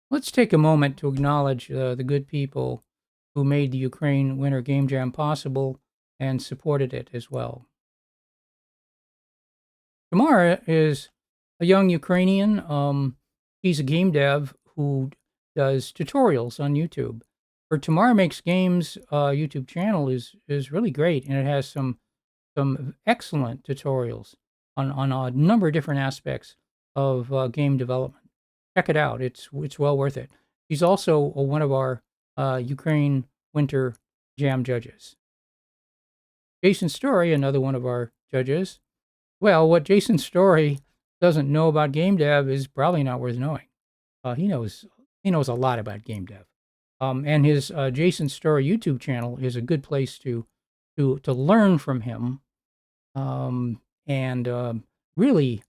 Let's take a moment to acknowledge the good people who made the Ukraine Winter Game Jam possible and supported it as well. Tamara is a young Ukrainian. He's a game dev who does tutorials on YouTube. Her Tamara Makes Games YouTube channel is really great, and it has some excellent tutorials on a number of different aspects of game development. Check it out; it's well worth it. She's also one of our Ukraine Winter Jam judges. Jason Story, another one of our judges. Well, what Jason Story doesn't know about game dev is probably not worth knowing. He knows a lot about game dev, and his Jason Story YouTube channel is a good place to learn from him, and really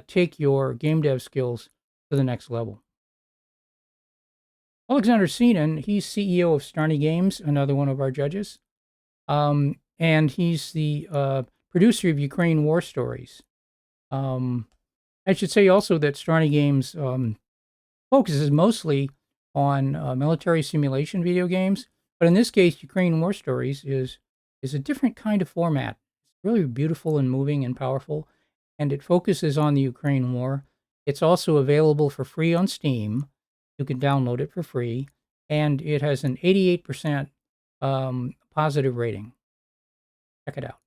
take your game dev skills to the next level. Alexander Sinan, he's CEO of Starny Games, another one of our judges, and he's the producer of Ukraine War Stories. I should say also that Starny Games focuses mostly on military simulation video games, but in this case, Ukraine War Stories is a different kind of format. It's really beautiful and moving and powerful, and it focuses on the Ukraine war. It's also available for free on Steam. You can download it for free, and it has an 88% positive rating. Check it out.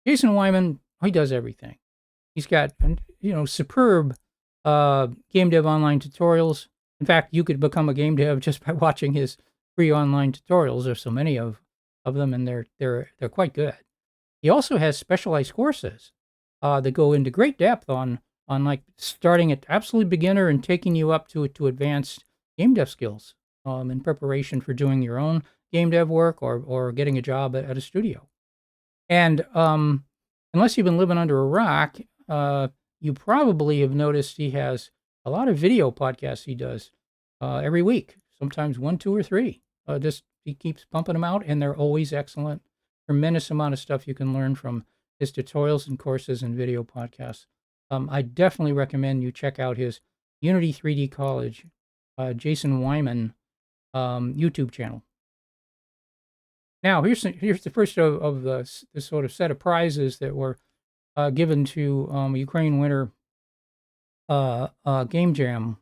Jason Wyman, he does everything. He's got superb game dev online tutorials. In fact, you could become a game dev just by watching his free online tutorials. There's so many of them, and they're quite good. He also has specialized courses that go into great depth on like starting at absolute beginner and taking you up to advanced game dev skills in preparation for doing your own game dev work or getting a job at a studio. And unless you've been living under a rock, you probably have noticed he has a lot of video podcasts he does every week, sometimes 1, 2, or 3. Just he keeps pumping them out, and they're always excellent. Tremendous amount of stuff you can learn from his tutorials and courses and video podcasts. I definitely recommend you check out his Unity 3D College, Jason Wyman YouTube channel. Now, here's the first of the sort of set of prizes that were given to Ukraine Winter Game Jam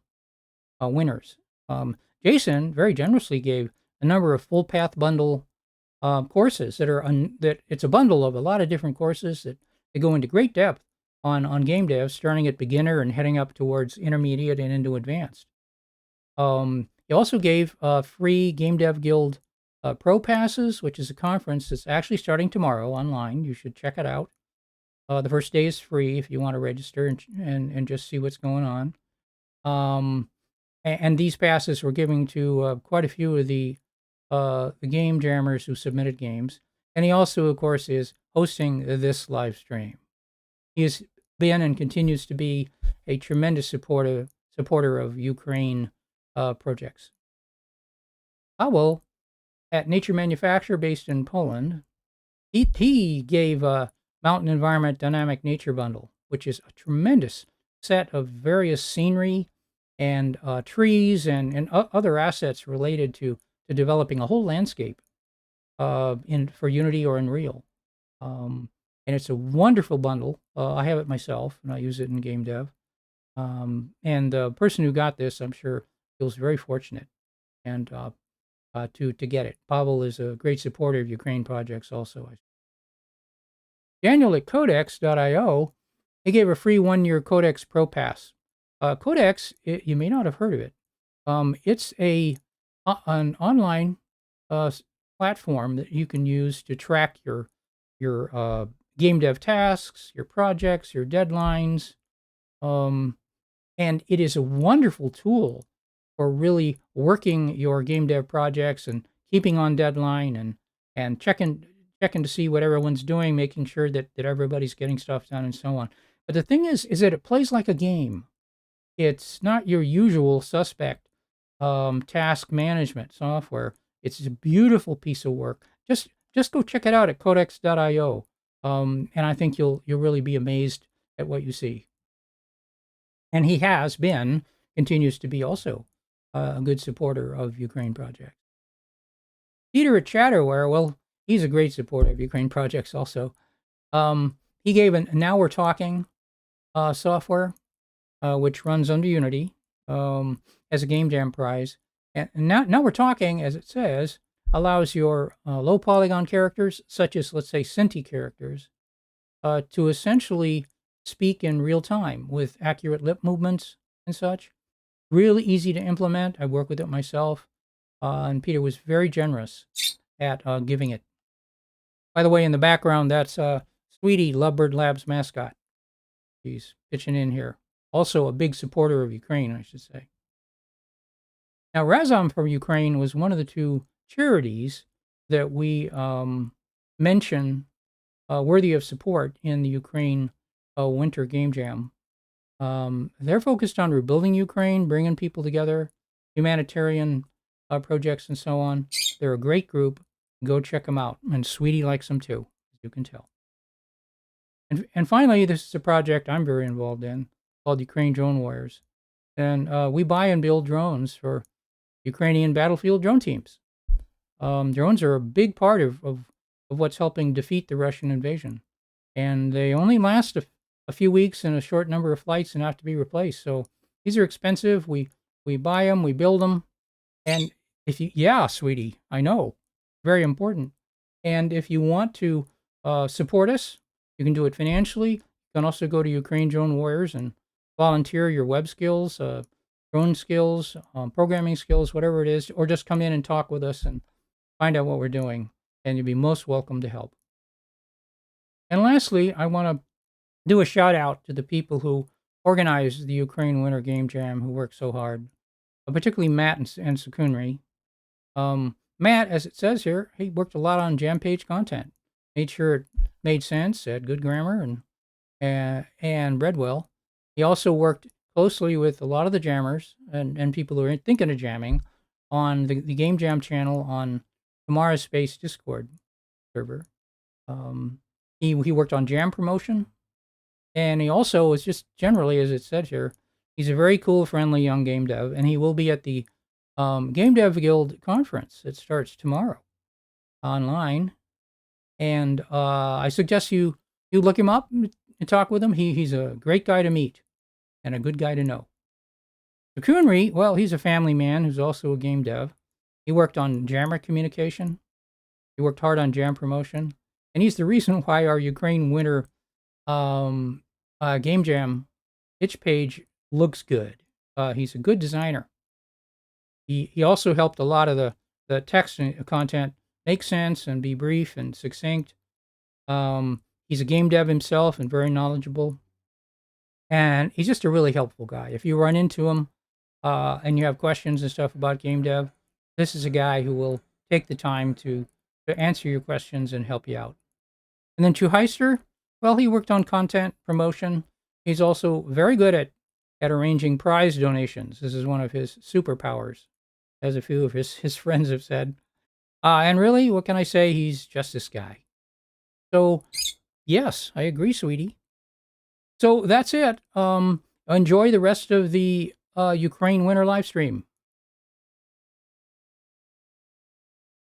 winners. Jason very generously gave a number of full path bundle courses that it's a bundle of a lot of different courses that they go into great depth on game dev, starting at beginner and heading up towards intermediate and into advanced. He also gave free Game Dev Guild Pro Passes, which is a conference that's actually starting tomorrow online. You should check it out. The first day is free if you want to register and just see what's going on. And these passes were given to quite a few of the game jammers who submitted games. And he also, of course, is hosting this live stream. He has been and continues to be a tremendous supporter of Ukraine projects. Paweł, at Nature Manufacture based in Poland, he gave a Mountain Environment Dynamic Nature Bundle, which is a tremendous set of various scenery and trees and other assets related to developing a whole landscape for Unity or Unreal. And it's a wonderful bundle. I have it myself, and I use it in game dev. And the person who got this, I'm sure, feels very fortunate and to get it. Paweł is a great supporter of Ukraine projects also. Daniel at Codex.io, he gave a free 1-year Codex Pro Pass. Codex, you may not have heard of it. It's an online platform that you can use to track your game dev tasks, your projects, your deadlines, and it is a wonderful tool for really working your game dev projects and keeping on deadline and checking to see what everyone's doing, making sure that everybody's getting stuff done and so on. But the thing is that it plays like a game. It's not your usual suspect task management software. It's a beautiful piece of work. Just go check it out at codex.io. And I think you'll really be amazed at what you see. And he has been, continues to be also a good supporter of Ukraine projects. Peter at Chatterware, well, he's a great supporter of Ukraine projects also. He gave an Now We're Talking software, which runs under Unity, as a Game Jam prize. And now We're Talking, as it says, allows your low polygon characters, such as, let's say, Cinti characters, to essentially speak in real time with accurate lip movements and such. Really easy to implement. I work with it myself. And Peter was very generous at giving it. By the way, in the background, that's Sweetie, Lovebird Labs mascot. He's pitching in here. Also a big supporter of Ukraine, I should say. Now, Razom for Ukraine was one of the two charities that we mention worthy of support in the Ukraine Winter Game Jam. They're focused on rebuilding Ukraine, bringing people together, humanitarian projects, and so on. They're a great group. Go check them out. And Sweetie likes them too, as you can tell. And finally, this is a project I'm very involved in called Ukraine Drone Warriors. And we buy and build drones for Ukrainian battlefield drone teams. Drones are a big part of what's helping defeat the Russian invasion. And they only last a few weeks and a short number of flights and have to be replaced. So these are expensive. We buy them, we build them. And yeah, Sweetie, I know, very important. And if you want to support us, you can do it financially. You can also go to Ukraine Drone Warriors and volunteer your web skills, drone skills, programming skills, whatever it is, or just come in and talk with us and find out what we're doing. And you'll be most welcome to help. And lastly, I want to do a shout out to the people who organized the Ukraine Winter Game Jam, who worked so hard, particularly Matt and Sakunri. Matt, as it says here, he worked a lot on jam page content, made sure it made sense, had good grammar, and read well. He also worked closely with a lot of the jammers and people who are thinking of jamming on the Game Jam channel on Tomorrow's Space Discord server. He worked on jam promotion, and he also was just generally, as it said here, he's a very cool, friendly young game dev, and he will be at the Game Dev Guild conference. It starts tomorrow online, and I suggest you look him up and talk with him. He's a great guy to meet and a good guy to know. Kunri, well, he's a family man who's also a game dev. He worked on jammer communication. He worked hard on jam promotion, and he's the reason why our Ukraine Winter Game Jam itch page looks good. He's a good designer. He also helped a lot of the text and content make sense and be brief and succinct. He's a game dev himself and very knowledgeable. And he's just a really helpful guy. If you run into him and you have questions and stuff about game dev, this is a guy who will take the time to answer your questions and help you out. And then Chuheister, well, he worked on content promotion. He's also very good at arranging prize donations. This is one of his superpowers, as a few of his friends have said. And really, what can I say? He's just this guy. So, yes, I agree, Sweetie. So that's it. Enjoy the rest of the Ukraine Winter live stream.